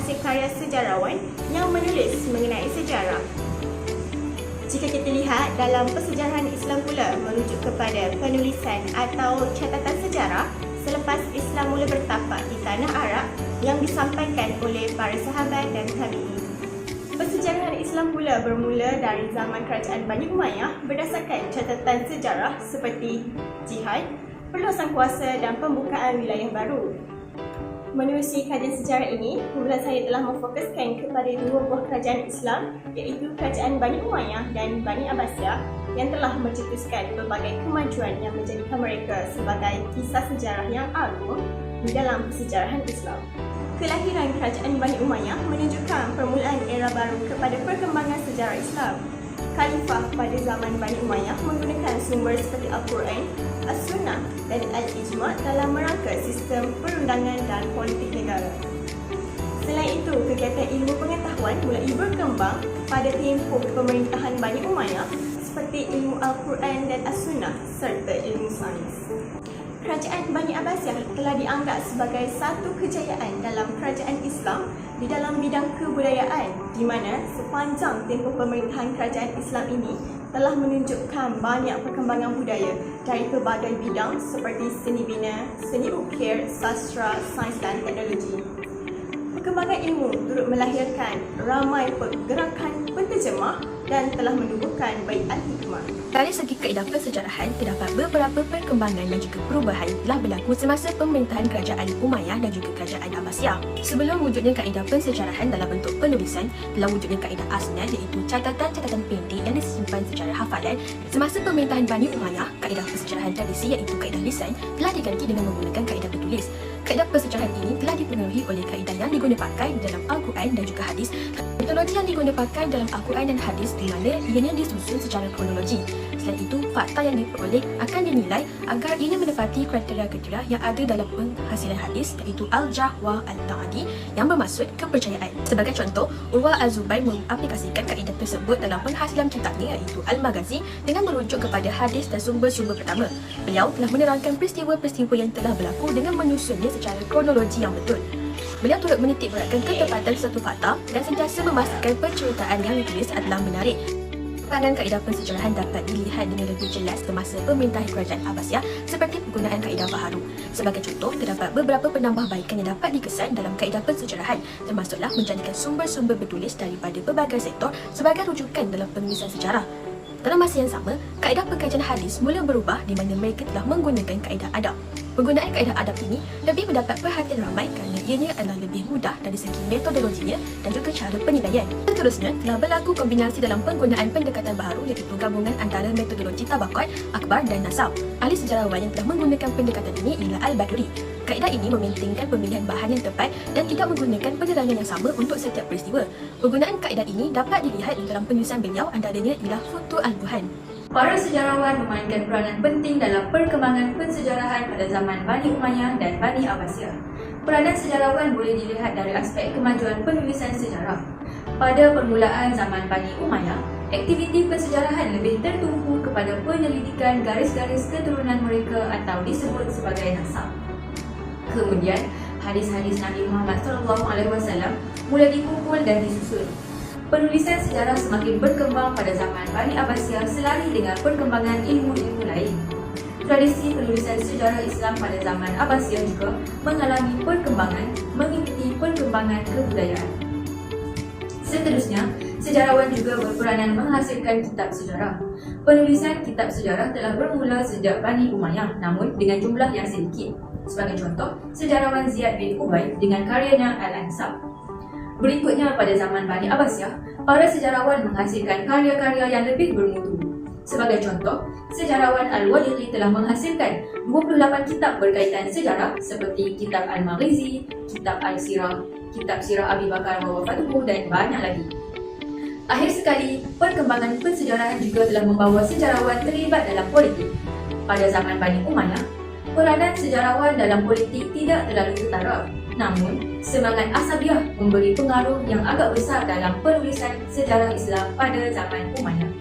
hasil karya sejarawan yang menulis mengenai sejarah. Jika kita lihat dalam persejarahan Islam pula merujuk kepada penulisan atau catatan sejarah selepas Islam mula bertapak di tanah Arab yang disampaikan oleh para sahabat dan tabi'in. Persejarahan Islam pula bermula dari zaman kerajaan Bani Umayyah berdasarkan catatan sejarah seperti jihad, perluasan kuasa dan pembukaan wilayah baru. Menerusi kajian sejarah ini, kumpulan saya telah memfokuskan kepada dua buah kerajaan Islam iaitu kerajaan Bani Umayyah dan Bani Abbasiyah yang telah mencetuskan pelbagai kemajuan yang menjadikan mereka sebagai kisah sejarah yang agung di dalam persejarahan Islam. Kelahiran kerajaan Bani Umayyah menunjukkan permulaan era baru kepada perkembangan sejarah Islam. Khalifah pada zaman Bani Umayyah menggunakan sumber seperti Al-Quran, As-Sunnah dan Al-Ijma' dalam merangka sistem perundangan dan politik negara. Selain itu, kegiatan ilmu pengetahuan mulai berkembang pada tempoh pemerintahan Bani Umayyah seperti ilmu Al-Quran dan As-Sunnah serta ilmu sains. Kerajaan Bani Abbasiyah telah dianggap sebagai satu kejayaan dalam kerajaan Islam di dalam bidang kebudayaan di mana sepanjang tempoh pemerintahan kerajaan Islam ini telah menunjukkan banyak perkembangan budaya dari pelbagai bidang seperti seni bina, seni ukir, sastra, sains dan teknologi. Perkembangan ilmu turut melahirkan ramai pergerakan penterjemah dan telah menubuhkan bait al-hikmah. Dari segi kaedah persejarahan, terdapat beberapa perkembangan dan juga perubahan telah berlaku semasa pemerintahan kerajaan Umayyah dan juga kerajaan Abbasiyah. Sebelum wujudnya kaedah persejarahan dalam bentuk penulisan, telah wujudnya kaedah asnad iaitu catatan-catatan pendek yang disimpan secara hafalan. Semasa pemerintahan Bani Umayyah, kaedah persejarahan tradisi iaitu kaedah lisan telah diganti dengan menggunakan kaedah bertulis. Kaedah persejarahan ini telah dipengaruhi oleh kaedah yang digunakan dalam Al-Quran dan juga hadis. Metodologi yang digunakan dalam Al-Quran dan hadis di mana ianya disusun secara kronologi. Selain itu, fakta yang diperoleh akan dinilai agar ianya menepati kriteria-kriteria yang ada dalam penghasilan hadis iaitu Al-Jarh wa Al-Ta'dil yang bermaksud kepercayaan. Sebagai contoh, Urwah Al-Zubair mengaplikasikan kaedah tersebut dalam penghasilan kitabnya iaitu Al-Maghazi dengan merujuk kepada hadis dan sumber-sumber pertama. Beliau telah menerangkan peristiwa-peristiwa yang telah berlaku dengan menyusunnya secara kronologi yang betul. Beliau turut menitik beratkan ketepatan satu fakta dan sentiasa memastikan penceritaan yang ditulis adalah menarik. Peranan kaedah persejarahan dapat dilihat dengan lebih jelas semasa pemerintahan kerajaan Abbasiyah seperti penggunaan kaedah baharu. Sebagai contoh, terdapat beberapa penambahbaikan yang dapat dikesan dalam kaedah persejarahan, termasuklah menjadikan sumber-sumber bertulis daripada pelbagai sektor sebagai rujukan dalam penulisan sejarah. Dalam masa yang sama, kaedah pengkajian hadis mula berubah di mana mereka telah menggunakan kaedah adab. Penggunaan kaedah adab ini lebih mendapat perhatian ramai kerana ianya adalah lebih mudah dari segi metodologinya dan juga cara penilaian. Seterusnya, telah berlaku kombinasi dalam penggunaan pendekatan baharu iaitu gabungan antara metodologi tabakat, akhbar dan nasab. Ahli sejarawan yang telah menggunakan pendekatan ini ialah Al-Baduri. Kaedah ini mementingkan pemilihan bahan yang tepat dan tidak menggunakan penerangan yang sama untuk setiap peristiwa. Penggunaan kaedah ini dapat dilihat di dalam penulisan beliau, antaranya ialah Futuh Al-Burhan. Para sejarawan memainkan peranan penting dalam perkembangan pensejarahan pada zaman Bani Umayyah dan Bani Abbasiyah. Peranan sejarawan boleh dilihat dari aspek kemajuan penulisan sejarah. Pada permulaan zaman Bani Umayyah, aktiviti pensejarahan lebih tertumpu kepada penyelidikan garis-garis keturunan mereka atau disebut sebagai nasab. Kemudian, hadis-hadis Nabi Muhammad SAW mula dikumpul dan disusun. Penulisan sejarah semakin berkembang pada zaman Bani Abbasiyah selari dengan perkembangan ilmu-ilmu lain. Tradisi penulisan sejarah Islam pada zaman Abbasiyah juga mengalami perkembangan mengikuti perkembangan kebudayaan. Seterusnya, sejarawan juga berperanan menghasilkan kitab sejarah. Penulisan kitab sejarah telah bermula sejak Bani Umayyah namun dengan jumlah yang sedikit. Sebagai contoh, sejarawan Ziyad bin Ubaid dengan karyanya Al-Ansab. Berikutnya, pada zaman Bani Abbasiyah, para sejarawan menghasilkan karya-karya yang lebih bermutu. Sebagai contoh, sejarawan Al-Wadiqi telah menghasilkan 28 kitab berkaitan sejarah seperti Kitab Al-Maghazi, Kitab Al-Sirah, Kitab Sirah Abi Bakar wa Wafatuhu dan banyak lagi. Akhir sekali, perkembangan pensejarahan juga telah membawa sejarawan terlibat dalam politik. Pada zaman Bani Umayyah, peranan sejarawan dalam politik tidak terlalu ketara. Namun, semangat Asabiyah memberi pengaruh yang agak besar dalam penulisan sejarah Islam pada zaman Umayyah.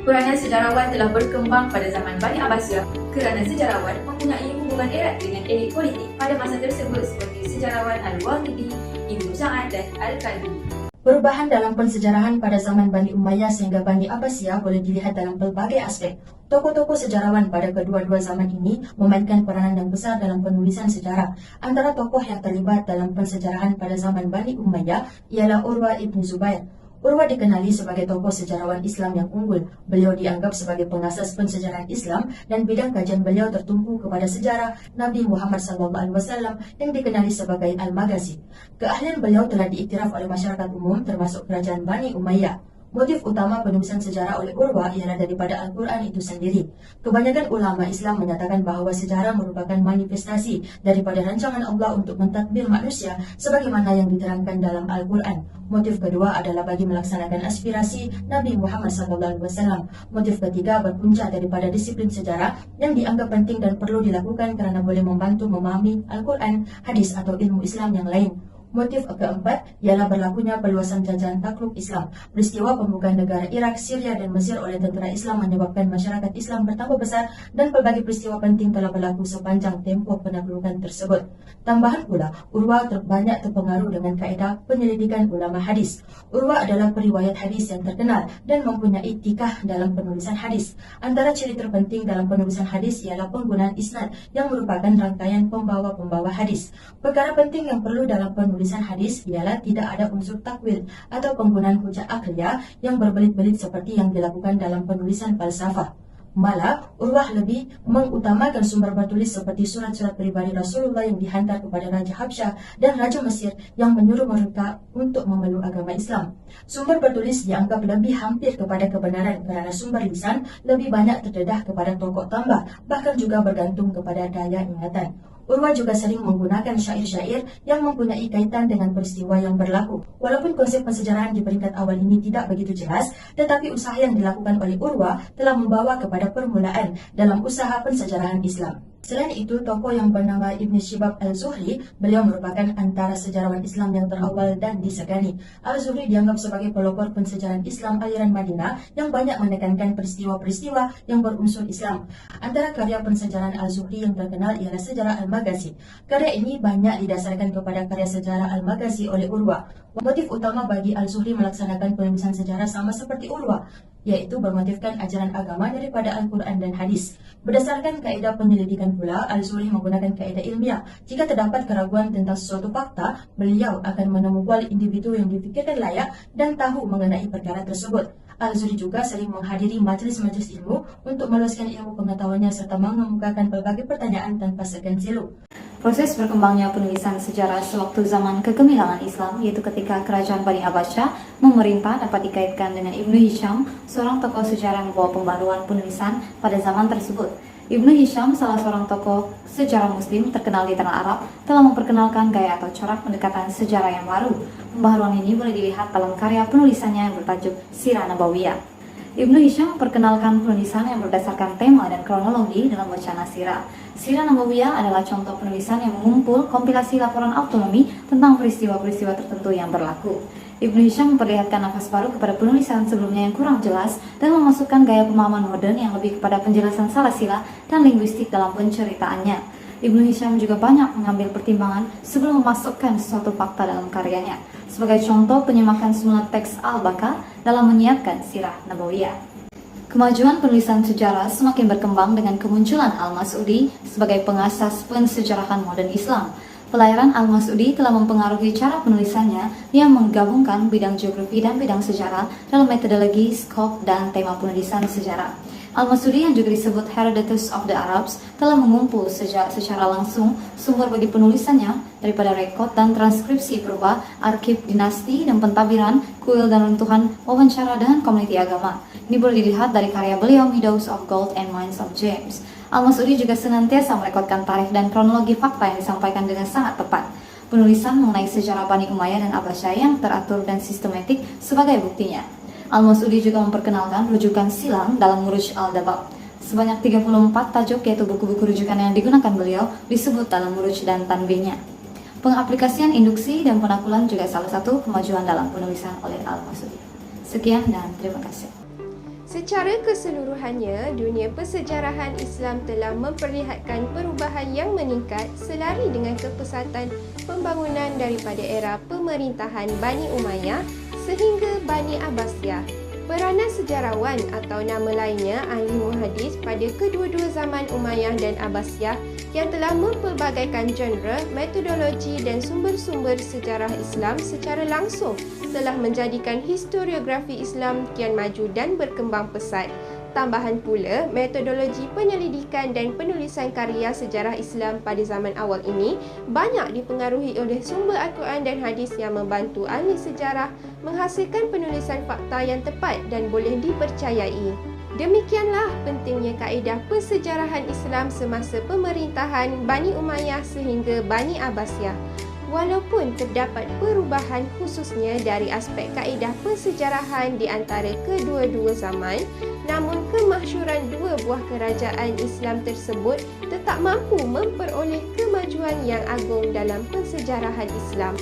Peranan sejarawan telah berkembang pada zaman Bani Abbasiyah kerana sejarawan mempunyai hubungan erat dengan elit politik pada masa tersebut seperti sejarawan Al-Waqidi, Ibn dan Al-Kalbi. Perubahan dalam pensejarahan pada zaman Bani Umayyah sehingga Bani Abbasiyah boleh dilihat dalam pelbagai aspek. Tokoh-tokoh sejarawan pada kedua-dua zaman ini memainkan peranan yang besar dalam penulisan sejarah. Antara tokoh yang terlibat dalam pensejarahan pada zaman Bani Umayyah ialah Urwa ibn Zubair. Urwa dikenali sebagai tokoh sejarawan Islam yang unggul. Beliau dianggap sebagai pengasas pensejarahan Islam dan bidang kajian beliau tertumpu kepada sejarah Nabi Muhammad SAW yang dikenali sebagai Al-Maghazi. Keahlian beliau telah diiktiraf oleh masyarakat umum termasuk kerajaan Bani Umayyah. Motif utama penulisan sejarah oleh Urwa ialah daripada Al-Quran itu sendiri. Kebanyakan ulama Islam menyatakan bahawa sejarah merupakan manifestasi daripada rancangan Allah untuk mentadbir manusia sebagaimana yang diterangkan dalam Al-Quran. Motif kedua adalah bagi melaksanakan aspirasi Nabi Muhammad SAW. Motif ketiga berpunca daripada disiplin sejarah yang dianggap penting dan perlu dilakukan kerana boleh membantu memahami Al-Quran, hadis atau ilmu Islam yang lain. Motif keempat ialah berlakunya perluasan jajahan takluk Islam. Peristiwa pembukaan negara Iraq, Syria dan Mesir oleh tentera Islam menyebabkan masyarakat Islam bertambah besar dan pelbagai peristiwa penting telah berlaku sepanjang tempoh penaklukan tersebut. Tambahan pula, Urwa banyak terpengaruh dengan kaedah penyelidikan ulama hadis. Urwa adalah periwayat hadis yang terkenal dan mempunyai tikah dalam penulisan hadis. Antara ciri terpenting dalam penulisan hadis ialah penggunaan isnad yang merupakan rangkaian pembawa-pembawa hadis. Perkara penting yang perlu dalam penulisan hadis ialah tidak ada unsur takwil atau penggunaan hujah akliyah yang berbelit-belit seperti yang dilakukan dalam penulisan falsafah. Malah, Urwah lebih mengutamakan sumber bertulis seperti surat-surat pribadi Rasulullah yang dihantar kepada Raja Habsyah dan Raja Mesir yang menyuruh mereka untuk memeluk agama Islam. Sumber bertulis dianggap lebih hampir kepada kebenaran kerana sumber lisan lebih banyak terdedah kepada tokoh tambah, bahkan juga bergantung kepada daya ingatan. Urwa juga sering menggunakan syair-syair yang mempunyai kaitan dengan peristiwa yang berlaku. Walaupun konsep pensejarahan di peringkat awal ini tidak begitu jelas, tetapi usaha yang dilakukan oleh Urwa telah membawa kepada permulaan dalam usaha pensejarahan Islam. Selain itu, tokoh yang bernama Ibn Shihab Al-Zuhri, beliau merupakan antara sejarawan Islam yang terawal dan disegani. Al-Zuhri dianggap sebagai pelopor pensejarahan Islam aliran Madinah yang banyak menekankan peristiwa-peristiwa yang berunsur Islam. Antara karya pensejarahan Al-Zuhri yang terkenal ialah Sejarah Al-Maghazi. Karya ini banyak didasarkan kepada karya Sejarah Al-Maghazi oleh Urwa. Motif utama bagi Al-Zuhri melaksanakan penulisan sejarah sama seperti Urwa, yaitu bermotifkan ajaran agama daripada Al-Quran dan hadis. Berdasarkan kaedah penyelidikan pula, Al-Zuhri menggunakan kaedah ilmiah. Jika terdapat keraguan tentang sesuatu fakta, beliau akan menemubual individu yang difikirkan layak dan tahu mengenai perkara tersebut. Al-Zuhri juga sering menghadiri majlis-majlis ilmu untuk meluaskan ilmu pengetahuannya serta mengemukakan pelbagai pertanyaan tanpa segan silu. Proses berkembangnya penulisan sejarah sewaktu zaman kegemilangan Islam, yaitu ketika kerajaan Bani Abbasiyah memerintah, dapat dikaitkan dengan Ibnu Hisham, seorang tokoh sejarah yang membawa pembaruan penulisan pada zaman tersebut. Ibnu Hisham, salah seorang tokoh sejarah muslim terkenal di tanah Arab, telah memperkenalkan gaya atau corak pendekatan sejarah yang baru. Pembaharuan ini boleh dilihat dalam karya penulisannya yang bertajuk Sirah Nabawiyah. Ibnu Hisham memperkenalkan penulisan yang berdasarkan tema dan kronologi dalam wacana sirah. Sirah Nabawiyah adalah contoh penulisan yang mengumpul kompilasi laporan autonomi tentang peristiwa-peristiwa tertentu yang berlaku. Ibnu Hisham memperlihatkan nafas baru kepada penulisan sebelumnya yang kurang jelas dan memasukkan gaya pemahaman modern yang lebih kepada penjelasan salasila dan linguistik dalam penceritaannya. Ibnu Hisham juga banyak mengambil pertimbangan sebelum memasukkan sesuatu fakta dalam karyanya. Sebagai contoh, penyemakan semula teks Al-Baqarah dalam menyiapkan Sirah Nabawiyah. Kemajuan penulisan sejarah semakin berkembang dengan kemunculan Al-Mas'udi sebagai pengasas pensejarahan modern Islam. Pelayaran Al-Mas'udi telah mempengaruhi cara penulisannya yang menggabungkan bidang geografi dan bidang sejarah dalam metodologi, skop, dan tema penulisan sejarah. Al-Mas'udi yang juga disebut Herodotus of the Arabs telah mengumpul secara langsung sumber bagi penulisannya daripada rekod dan transkripsi purba, arsip dinasti dan pentadbiran, kuil dan runtuhan, wawancara dengan komuniti agama. Ini boleh dilihat dari karya beliau Meadows of Gold and Mines of Gems. Al-Mas'udi juga senantiasa merekodkan tarikh dan kronologi fakta yang disampaikan dengan sangat tepat. Penulisan mengenai sejarah Bani Umayyah dan Abbasiyah yang teratur dan sistematik sebagai buktinya. Al-Mas'udi juga memperkenalkan rujukan silang dalam Muruj al-Dabab. Sebanyak 34 tajuk yaitu buku-buku rujukan yang digunakan beliau disebut dalam Muruj dan Tanbihnya. Pengaplikasian induksi dan penakulan juga salah satu kemajuan dalam penulisan oleh Al-Mas'udi. Sekian dan terima kasih. Secara keseluruhannya, dunia persejarahan Islam telah memperlihatkan perubahan yang meningkat selari dengan kepesatan pembangunan daripada era pemerintahan Bani Umayyah sehingga Bani Abbasiyah. Peranan sejarawan atau nama lainnya ahli muhadis pada kedua-dua zaman Umayyah dan Abbasiyah yang telah mempelbagaikan genre, metodologi dan sumber-sumber sejarah Islam secara langsung telah menjadikan historiografi Islam kian maju dan berkembang pesat. Tambahan pula, metodologi penyelidikan dan penulisan karya sejarah Islam pada zaman awal ini banyak dipengaruhi oleh sumber Al-Quran dan hadis yang membantu ahli sejarah menghasilkan penulisan fakta yang tepat dan boleh dipercayai. Demikianlah pentingnya kaedah persejarahan Islam semasa pemerintahan Bani Umayyah sehingga Bani Abbasiyah. Walaupun terdapat perubahan khususnya dari aspek kaedah persejarahan di antara kedua-dua zaman, namun kemasyhuran dua buah kerajaan Islam tersebut tetap mampu memperoleh kemajuan yang agung dalam persejarahan Islam.